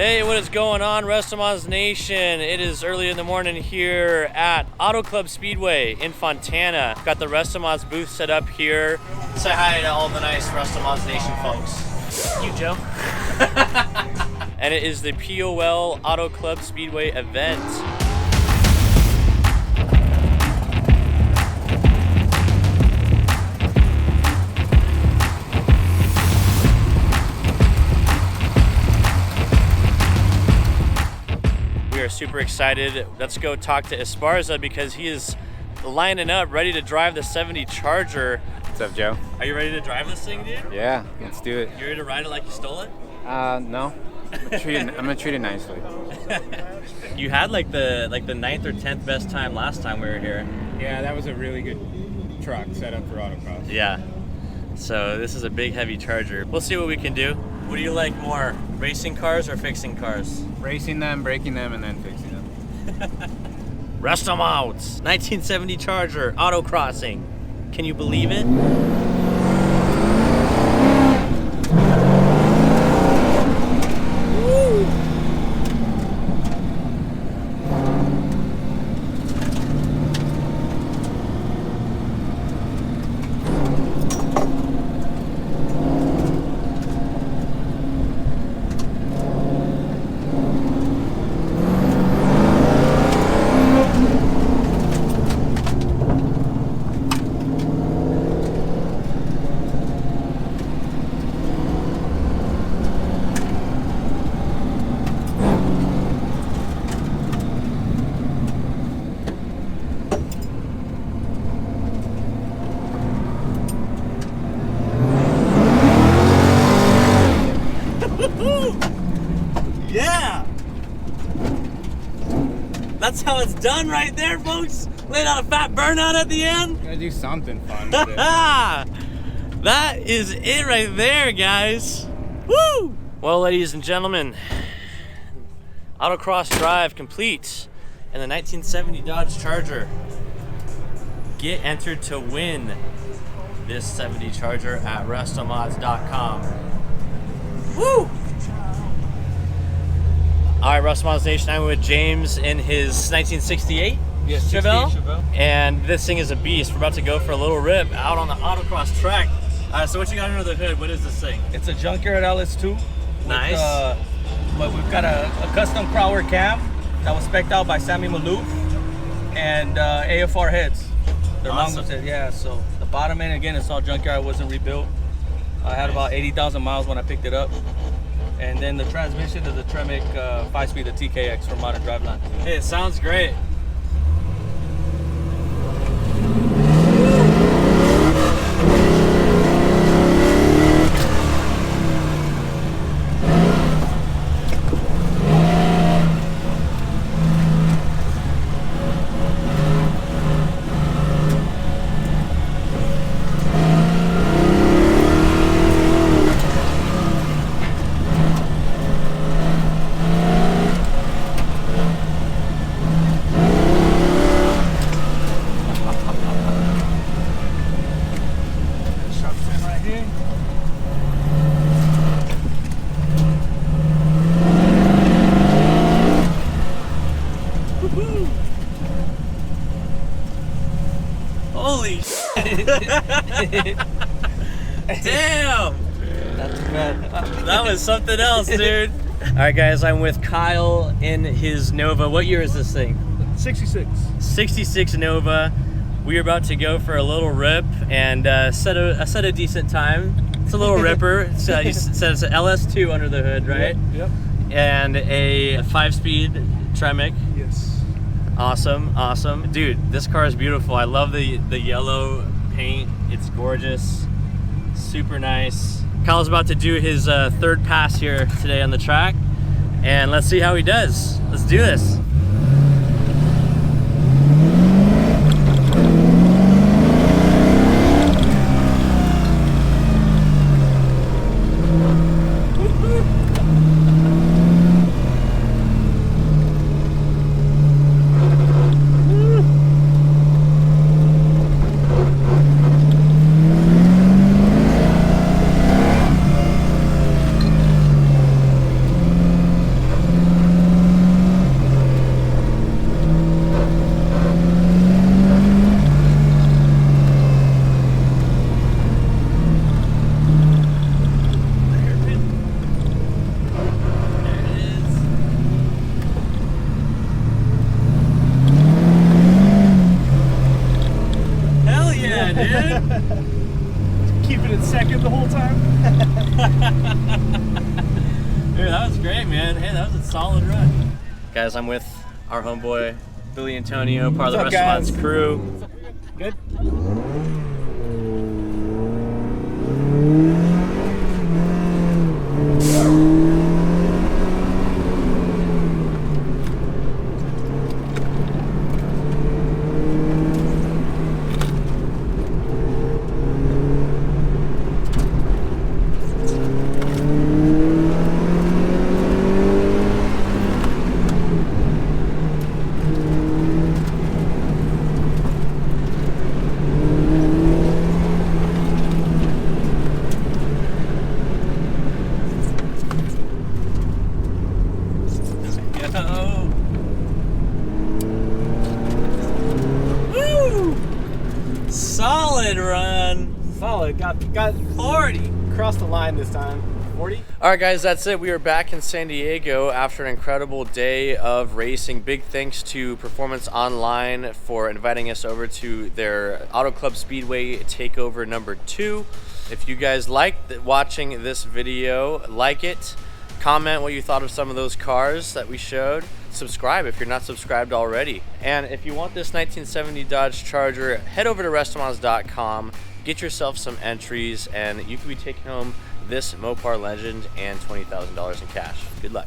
Hey, what is going on, RestoMods Nation? It is early in the morning here at Auto Club Speedway in Fontana. Got the RestoMods booth set up here. Say hi to all the nice RestoMods Nation folks. You, Joe. And it is the POL Auto Club Speedway event. We are super excited. Let's go talk to Esparza because he is lining up, ready to drive the 70 Charger. What's up, Joe? Are you ready to drive this thing, dude? Yeah, let's do it. You ready to ride it like you stole it? No. I'm gonna treat it nicely. You had like the 9th or 10th best time last time we were here. Yeah, that was a really good truck set up for autocross. Yeah. So this is a big, heavy Charger. We'll see what we can do. What do you like more, racing cars or fixing cars? Racing them, breaking them, and then fixing them. RestoMods, 1970 Charger, autocrossing. Can you believe it? Yeah! That's how it's done right there, folks. Laid out a fat burnout at the end. Gotta do something fun with it. That is it right there, guys. Woo! Well, ladies and gentlemen, autocross drive complete in the 1970 Dodge Charger. Get entered to win this 70 Charger at RestoMods.com. Woo! All right, RestoMods Nation, I'm with James in his 1968 Chevelle. And this thing is a beast. We're about to go for a little rip out on the autocross track. So what you got under the hood? What is this thing? It's a junkyard LS2. Nice. But we've got a custom Crowler cam that was spec'd out by Sammy Malouf and AFR heads. They're Awesome. long, yeah. So the bottom end, again, it's all junkyard. It wasn't rebuilt. I had about 80,000 miles when I picked it up. And then the transmission is a Tremec 5-speed, the TKX from Modern Driveline. Hey, it sounds great. Holy shit. Damn! Not too bad. That was something else, dude. All right, guys, I'm with Kyle in his Nova. What year is this thing? 66. 66 Nova. We are about to go for a little rip and set a decent time. It's a little ripper. You said it's an LS2 under the hood, right? Yep. And a 5-speed Tremec. Yes. Awesome, awesome. Dude, this car is beautiful. I love the yellow paint. It's gorgeous. Super nice. Kyle's about to do his third pass here today on the track. And let's see how he does. Let's do this. whole time. Dude, that was great, man. Hey, that was a solid run. Guys, I'm with our homeboy, Billy Antonio, part of the RestoMods crew. Good. Solid run. Solid. Got 40. crossed the line this time. 40. All right, guys, that's it. We are back in San Diego after an incredible day of racing. Big thanks to Performance Online for inviting us over to their Auto Club Speedway Takeover #2. If you guys liked watching this video, like it, comment what you thought of some of those cars that we showed. Subscribe if you're not subscribed already. And if you want this 1970 Dodge Charger, head over to RestoMods.com, get yourself some entries, and you could be taking home this Mopar Legend and $20,000 in cash. Good luck.